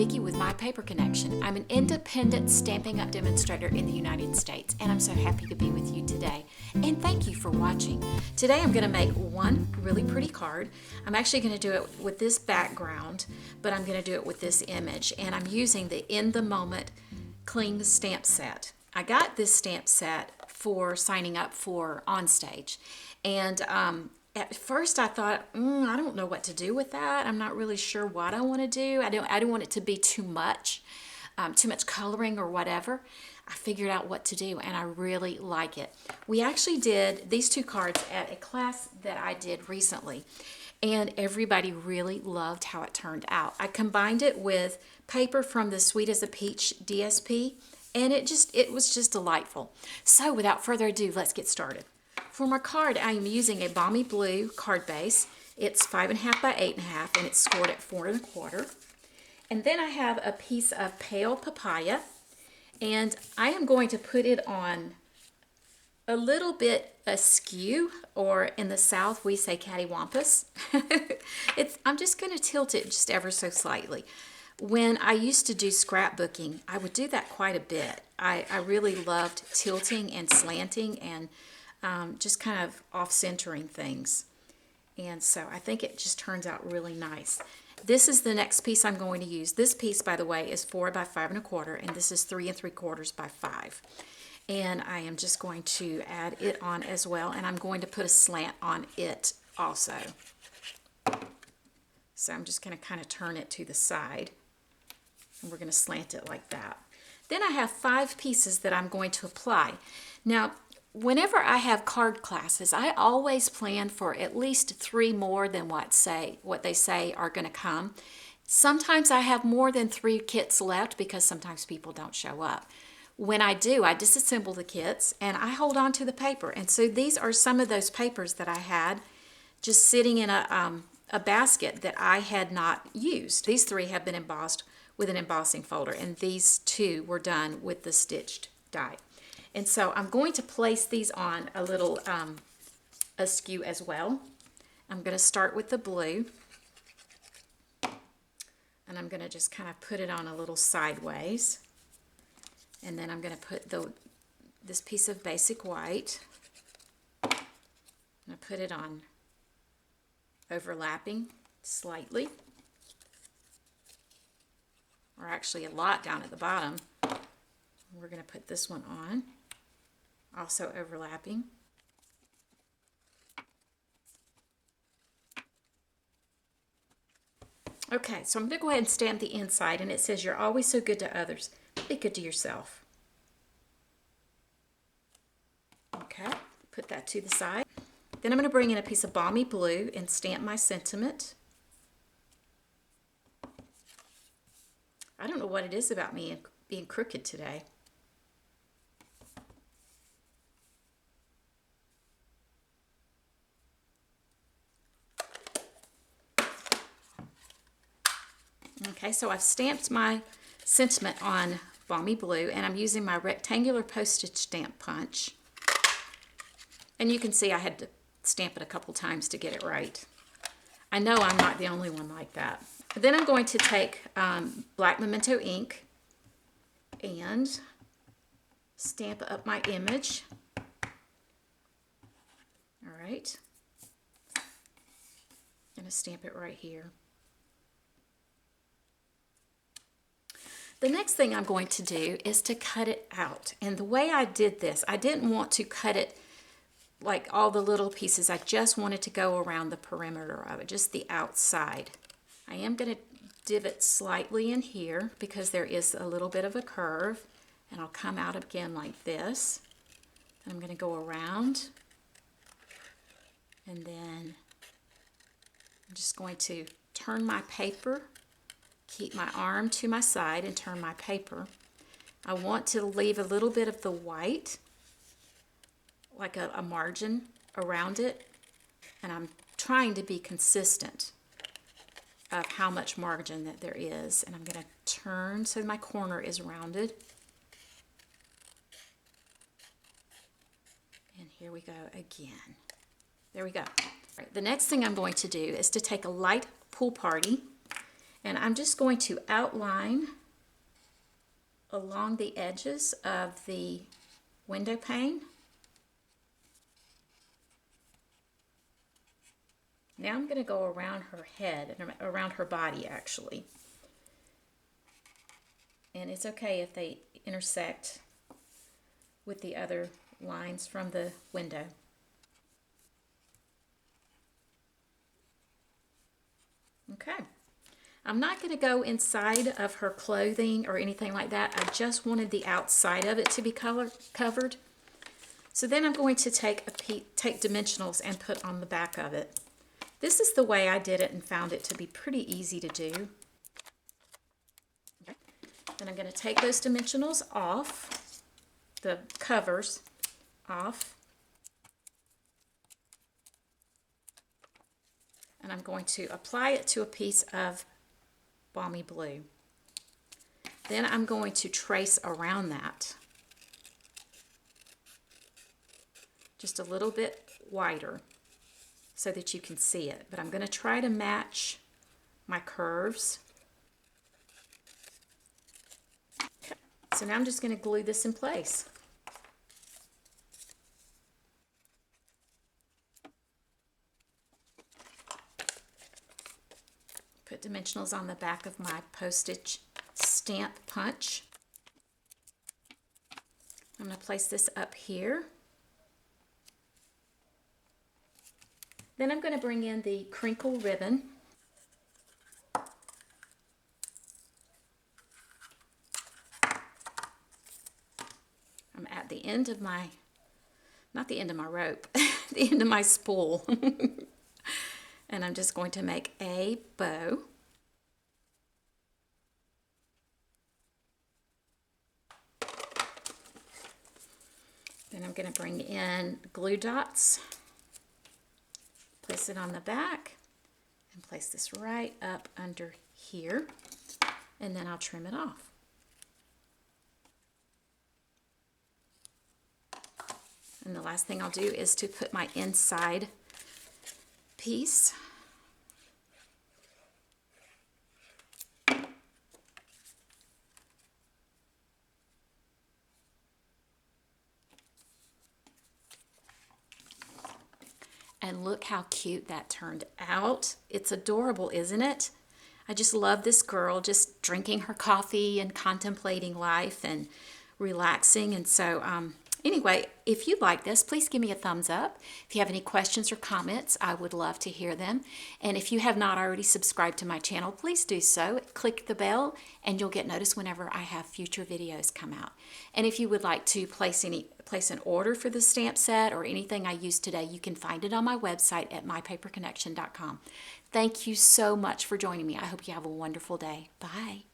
Vicki with My Paper Connection. I'm an independent Stampin' Up! Demonstrator in the United States, and I'm so happy to be with you today. And thank you for watching. Today I'm going to make one really pretty card. I'm actually going to do it with this background, but I'm going to do it with this image. And I'm using the In the Moment Cling Stamp Set. I got this stamp set for signing up for Onstage. And at first I thought, I don't know what to do with that. I'm not really sure what I want to do. I don't want it to be too much coloring or whatever. I figured out what to do and I really like it. We actually did these two cards at a class that I did recently and everybody really loved how it turned out. I combined it with paper from the Sweet as a Peach DSP and it was just delightful. So without further ado, let's get started. For my card, I am using a Balmy Blue card base. It's 5.5 by 8.5 and it's scored at 4.25. And then I have a piece of Pale Papaya and I am going to put it on a little bit askew, or in the South we say cattywampus. I'm just going to tilt it just ever so slightly. When I used to do scrapbooking, I would do that quite a bit. I really loved tilting and slanting and just kind of off-centering things. And so I think it just turns out really nice. This is the next piece I'm going to use. This piece, by the way, is 4 by 5.25, and this is 3.75 by 5. And I am just going to add it on as well, and I'm going to put a slant on it also. So I'm just going to kind of turn it to the side, and we're going to slant it like that. Then I have 5 pieces that I'm going to apply. Now, whenever I have card classes, I always plan for at least 3 more than what they say are going to come. Sometimes I have more than 3 kits left because sometimes people don't show up. When I do, I disassemble the kits and I hold on to the paper. And so these are some of those papers that I had just sitting in a basket that I had not used. These 3 have been embossed with an embossing folder, and these 2 were done with the stitched die. And so I'm going to place these on a little askew as well. I'm going to start with the blue. And I'm going to just kind of put it on a little sideways. And then I'm going to put this piece of basic white. I'm going to put it on overlapping slightly. Or actually a lot down at the bottom. We're going to put this one on. Also overlapping. Okay, so I'm going to go ahead and stamp the inside, and it says, "You're always so good to others. Be good to yourself." Okay, put that to the side. Then I'm going to bring in a piece of Balmy Blue and stamp my sentiment. I don't know what it is about me being crooked today. Okay, so I've stamped my sentiment on Balmy Blue, and I'm using my rectangular postage stamp punch. And you can see I had to stamp it a couple times to get it right. I know I'm not the only one like that. Then I'm going to take black memento ink and stamp up my image. All right. I'm going to stamp it right here. The next thing I'm going to do is to cut it out. And the way I did this, I didn't want to cut it like all the little pieces. I just wanted to go around the perimeter of it, just the outside. I am going to divot slightly in here because there is a little bit of a curve, and I'll come out again like this. And I'm going to go around, and then I'm just going to turn my paper, keep my arm to my side and turn my paper. I want to leave a little bit of the white, like a margin around it, and I'm trying to be consistent of how much margin that there is. And I'm going to turn so my corner is rounded. And here we go again. There we go. All right, the next thing I'm going to do is to take a light pool party And I'm just going to outline along the edges of the window pane. Now I'm going to go around her head, and around her body actually. And it's okay if they intersect with the other lines from the window. Okay. I'm not going to go inside of her clothing or anything like that. I just wanted the outside of it to be covered. So then I'm going to take dimensionals and put on the back of it. This is the way I did it and found it to be pretty easy to do. Okay. Then I'm going to take those dimensionals off, the covers off. And I'm going to apply it to a piece of balmy blue. Then I'm going to trace around that just a little bit wider so that you can see it. But I'm going to try to match my curves. Okay. So now I'm just going to glue this in place. Put dimensionals on the back of my postage stamp punch. I'm going to place this up here. Then I'm going to bring in the crinkle ribbon. I'm at the end of my, not the end of my rope, the end of my spool. And I'm just going to make a bow. Then I'm going to bring in glue dots, place it on the back, and place this right up under here, and then I'll trim it off. And the last thing I'll do is to put my inside piece. And look how cute that turned out. It's adorable, isn't it? I just love this girl just drinking her coffee and contemplating life and relaxing. And so anyway, if you like this, please give me a thumbs up. If you have any questions or comments, I would love to hear them. And if you have not already subscribed to my channel, please do so. Click the bell and you'll get notice whenever I have future videos come out. And if you would like to place an order for the stamp set or anything I used today, you can find it on my website at mypaperconnection.com. Thank you so much for joining me. I hope you have a wonderful day. Bye.